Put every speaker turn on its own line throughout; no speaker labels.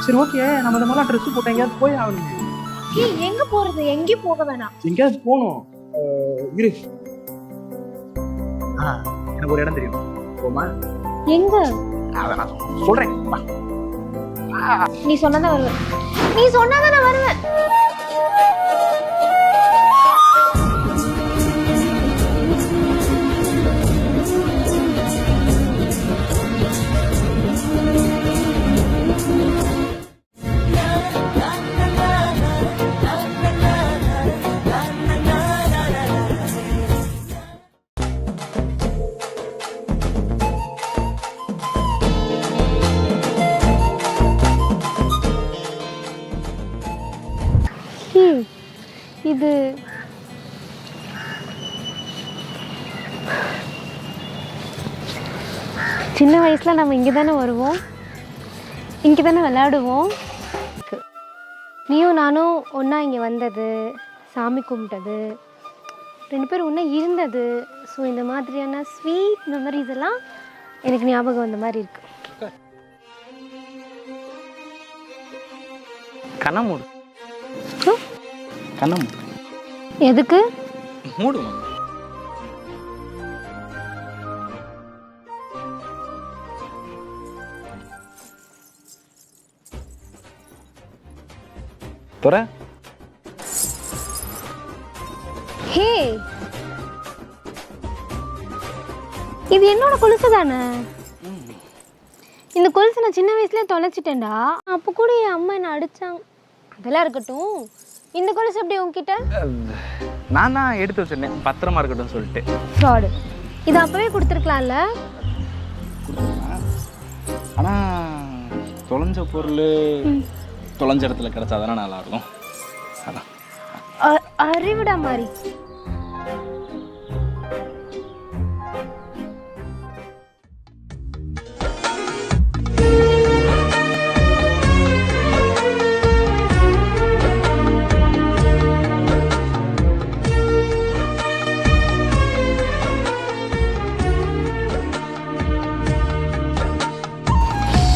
சரி ஓகே, நம்ம இந்த மாதிரிலாம் ட்ரெஸ் போட்டு எங்கேயாவது போய் ஆகணுமே.
ஏய் எங்க போறது? எங்கேயும் போக வேணாம்.
எங்கேயாவது போகணும். இரு, எனக்கு ஒரு இடம் தெரியும். போமா?
எங்க?
அதை நான் சொல்றேன்.
நீ சொன்னதான் வருவேன். நீ சொன்னாதான் நான் வருவேன். இது சின்ன வயசுல நம்ம இங்கே தானே வருவோம், இங்கே தானே விளையாடுவோம். நீயும் நானும் ஒன்றா இங்கே வந்தது, சாமி கும்பிட்டது, 2 பேரும் ஒன்றா இருந்தது. ஸோ இந்த மாதிரியான ஸ்வீட் மெமரிஸ் எல்லாம் எனக்கு ஞாபகம் வந்த மாதிரி இருக்கு.
கண்ணமூடு. கண்ணமூடு.
எதுக்கு?
மூடு. துற.
ஹே, இது என்னோட கொலுசு தானே? இந்த கொலுசு நான் சின்ன வயசுலயே தொலைச்சிட்டேன்டா. அப்போ கூட என் அம்மா என்ன அடிச்சாங்க. அதெல்லாம் இருக்கட்டும், இந்த கொலுசு எப்படி உங்ககிட்ட?
நான் தான் எடுத்து வச்சிருந்தேன், பத்திரமா இருக்கட்டும் சொல்லிட்டு.
ஃப்ராடு. இது அப்பவே கொடுத்துருக்கலாம்ல.
ஆனா தொலைஞ்ச பொருள் தொலைஞ்ச இடத்துல கிடைச்சாதானே நல்லா இருக்கும். அதான்
அறிவிடா மாதிரி.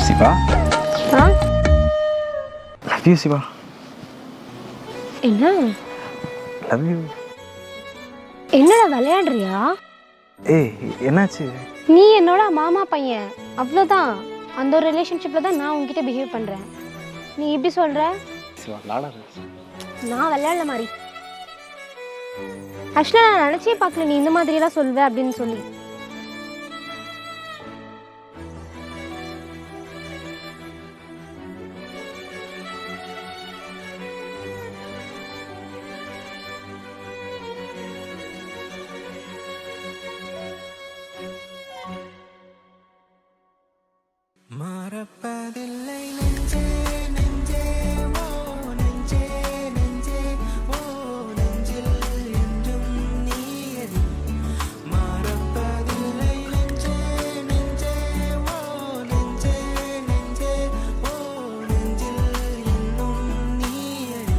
Siva, love you Siva.
என்ன
லவ் யூ.
என்னடா விளையாடுறியா?
ஏய் என்னாச்சு?
நீ என்னோட மாமா பையன், அவ்வளோதான். அந்த ஒரு ரிலேஷன்ஷிப்ல தான் நான் உங்ககிட்ட பிஹேவ் பண்றேன். நீ இப்படி சொல்ற?
சிவா விளையாடாத.
நான் விளையாடல மாதிரி. ஆக்சுவலாக நான் நினச்சே பார்க்கல நீ இந்த மாதிரியெல்லாம் சொல்வே அப்படின்னு சொல்லி.
மறப்பதில்லை நெஞ்சே நெஞ்சே ஓ நெஞ்சே நெஞ்சே ஓ நெஞ்சில் என்றும் நீயடி. மறப்பதில்லை நெஞ்சே நெஞ்சே ஓ நெஞ்சே நெஞ்சே ஓ நெஞ்சில் இன்னும் நீயடி.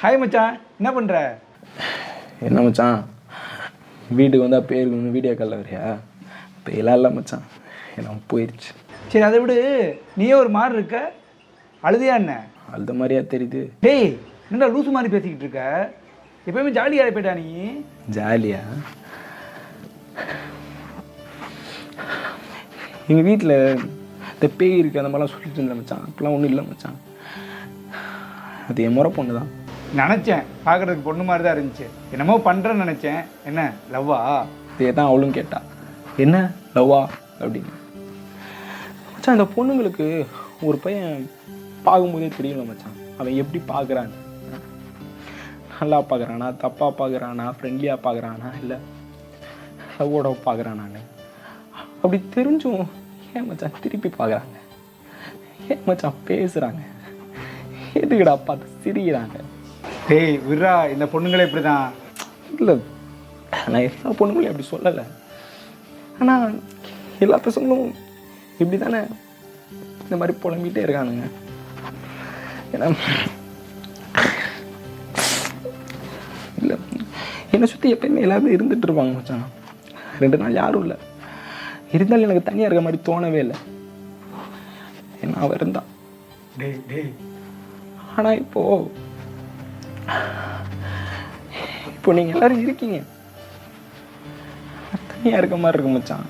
ஹாய் மச்சான், என்ன பண்ணுற?
என்ன மச்சான், வீட்டுக்கு வந்தால் பேருக்கு வீடியோ காலில் வரியா? பேலாம் இல்லை மச்சான், எல்லாம் போயிடுச்சு.
சரி அதை விடு, நீயே ஒரு மாதிரி இருக்க, அழுதையா என்ன?
அழுத மாதிரியா தெரியுது?
டேய் என்னடா லூசு மாதிரி பேசிக்கிட்டு இருக்க? எப்பயுமே ஜாலியாக போயிட்டா நீ.
ஜாலியா? எங்கள் வீட்டில் இந்த பேய் இருக்குது அந்த மாதிரிலாம் சொல்லிட்டு இருந்தேன் மச்சான். அப்பெல்லாம் ஒன்றும் இல்லை மச்சான். அது என் முறை பொண்ணு தான்.
நினச்சேன் பார்க்குறதுக்கு பொண்ணு மாதிரி தான் இருந்துச்சு. என்னமோ பண்ணுறேன்னு நினச்சேன். என்ன லவ்வா?
இதே தான் அவளும் கேட்டா, என்ன லவ்வா அப்படின்னு. மச்சான் இந்த பொண்ணுங்களுக்கு ஒரு பையன் பார்க்கும்போதே தெரியல மச்சான், அவன் எப்படி பார்க்குறான்னு. நல்லா பார்க்குறானா, தப்பாக பார்க்குறானா, ஃப்ரெண்ட்லியாக பார்க்குறானா, இல்லை லவ்வோட பார்க்குறானான்னு. அப்படி தெரிஞ்சும் ஏன் மச்சான் திருப்பி பார்க்குறாங்க, ஏன் மச்சான் பேசுகிறாங்க, எதுக்குடா பார்த்து சிரிக்கிறாங்க.
டேய் விட்றா, இந்த பொண்ணுங்களே இப்படி தான்.
இல்லை நான் எல்லா பொண்ணுங்களையும் அப்படி சொல்லலை. ஆனால் எல்லா பசங்களும் இப்படி தானே இந்த மாதிரி புலம்பிகிட்டே இருக்கானுங்க. ஏன்னா இல்லை என்னை சுற்றி எப்பயுமே எல்லாருமே இருந்துகிட்டு இருப்பாங்க மச்சான். 2 நாள் யாரும் இல்லை, இருந்தாலும் எனக்கு தனியாக இருக்க மாதிரி தோணவே இல்லை. ஏன்னா அவன் இருந்தான்.
டேய் டேய்
ஆனால் இப்போ நீங்கள் எல்லோரும் இருக்கீங்க, தனியாக இருக்க மாதிரி இருக்கு மச்சான்.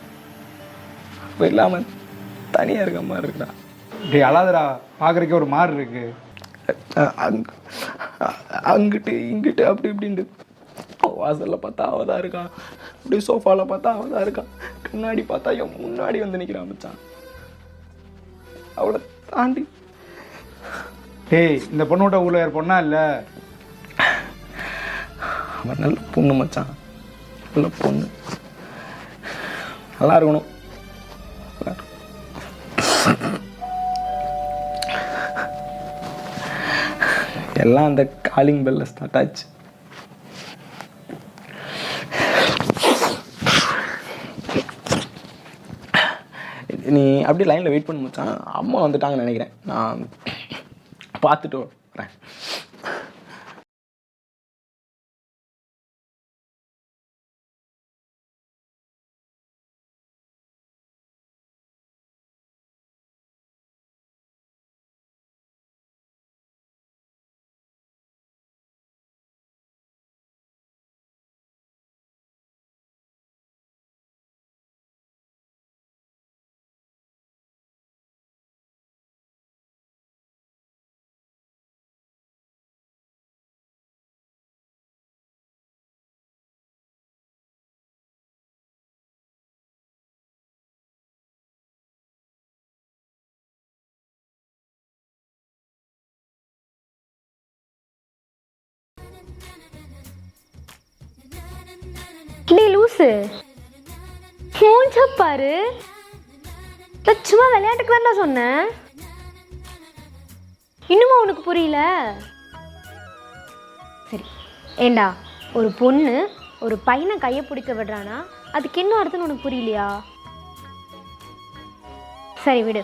இப்போ இல்லாமல் தனியாக இருக்க மாதிரி இருக்குடா.
டேய் அழாதடா, பார்க்குறக்கே ஒரு மாதிரி இருக்கு.
அங்கிட்டு இங்கிட்டு அப்படி இப்படின்ட்டு வாசலில் பார்த்தா அவள் தான் இருக்கான், அப்படி சோஃபாவில் பார்த்தா அவள் தான் இருக்கான், முன்னாடி பார்த்தா என் முன்னாடி வந்து நிற்கிறான் மச்சான். அவளை தாண்டி
டேய் இந்த பொண்ணோட ஊரில் வேறு பொண்ணா இல்லை?
அவன் நல்ல பொண்ணு மச்சான், நல்ல பொண்ணு, நல்லா இருக்கணும். எல்லாம் அந்த காலிங் பெல்ல ஸ்டார்ட் ஆச்சு. நீ அப்படியே லைனில் வெயிட் பண்ண மச்சான், அம்மா வந்துட்டாங்கன்னு நினைக்கிறேன், நான் பார்த்துட்டு வரேன்.
டே லூசு, மூஞ்ச பாரு. சும்மா விளையாட்டுக்கு தான் சொன்னேன், இன்னுமா உனக்கு புரியல? சரி ஏண்டா, ஒரு பொண்ணு ஒரு பையனை கையை பிடிக்க விடுறானா அதுக்கு என்ன அர்த்தம்னு உனக்கு புரியலையா? சரி விடு,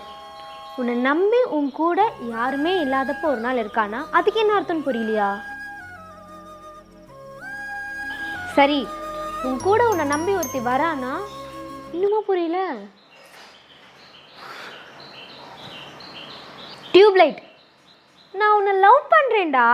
உன்னை நம்பி உன் கூட யாருமே இல்லாதப்போ ஒரு நாள் இருக்கானா அதுக்கு என்ன அர்த்தம்னு புரியலையா? சரி உன் கூட உன்னை நம்பி ஒருத்தி வரானா இன்னுமா புரியல? டியூப்லைட், நான் உன்னை லவ் பண்றேன்டா.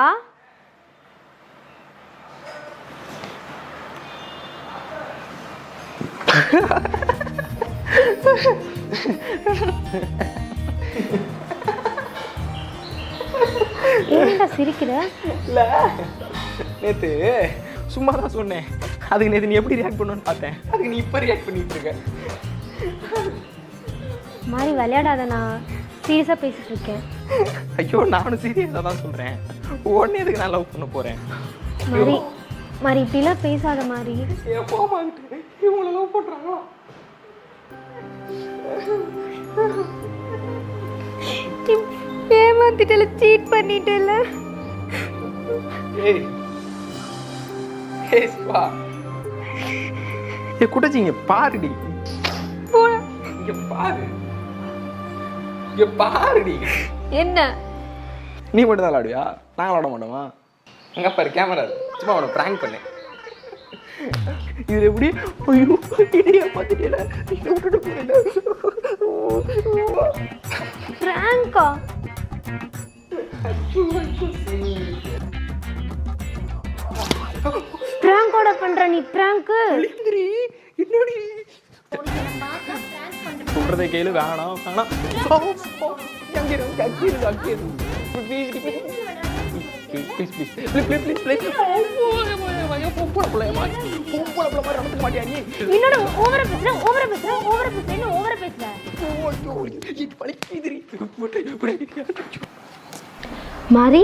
ஏன்டா சிரிக்கிற?
இல்லை நேற்று சும்மா தான் சொன்னேன், அதுக்கு நேற்று நீ எப்படி ரியாக்ட் பண்ணுன்னு பார்த்தேன், அதுக்கு நீ இப்போ ரியாக்ட் பண்ணிட்டு இருக்க.
மாதிரி விளையாடாத, நான் சீரியஸாக பேசிட்டு இருக்கேன்.
ஐயோ நானும் சீரியஸாக தான் சொல்கிறேன், உடனே எதுக்கு நான் லவ் பண்ண போகிறேன்?
மாதிரி மாதிரி இப்படிலாம் பேசாத மாதிரி.
போமாக்கிட்டு இவங்களை லவ் பண்ணுறாங்களா?
ஏமாத்திட்டல, சீட் பண்ணிட்டல.
ஏய் ஏய் சிவா, ஏ குட்டச்சி இங்கே பாருடி, இங்கே பாரு, இங்கே பாருடி.
என்ன
நீ மட்டும் தான் விளாடுவியா? நான் விளாட மாட்டோமா? அங்கே பாரு கேமரா, சும்மா அவனை ப்ராங்க் பண்ணேன். இது எப்படி? ஐயோ இடையே பார்த்துட்டேல, இதை விட்டுட்டு போயில.
பிராங்கா? பிராங்கோட பண்ற நீ? பிராங்க்
என்னடி சொல்றதை கேளு. வேணாம் வேணாம். Please please please please please
என்னோட ஓவரா பேசுறேன் மாறி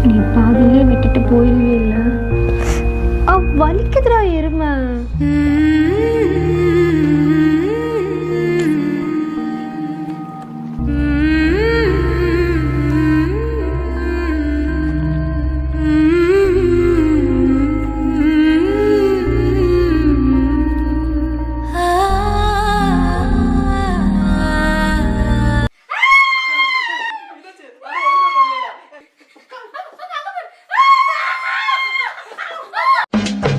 நீ பாதியிலே விட்டுட்டு போயிடுவே இல்லை. வலிக்குதுடா எருமை.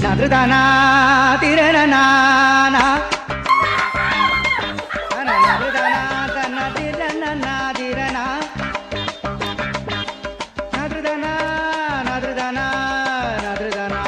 நதுதானா திரணனா நதுதானா தன திரணனா திரணா நதுதானா நதுதானா நதுதானா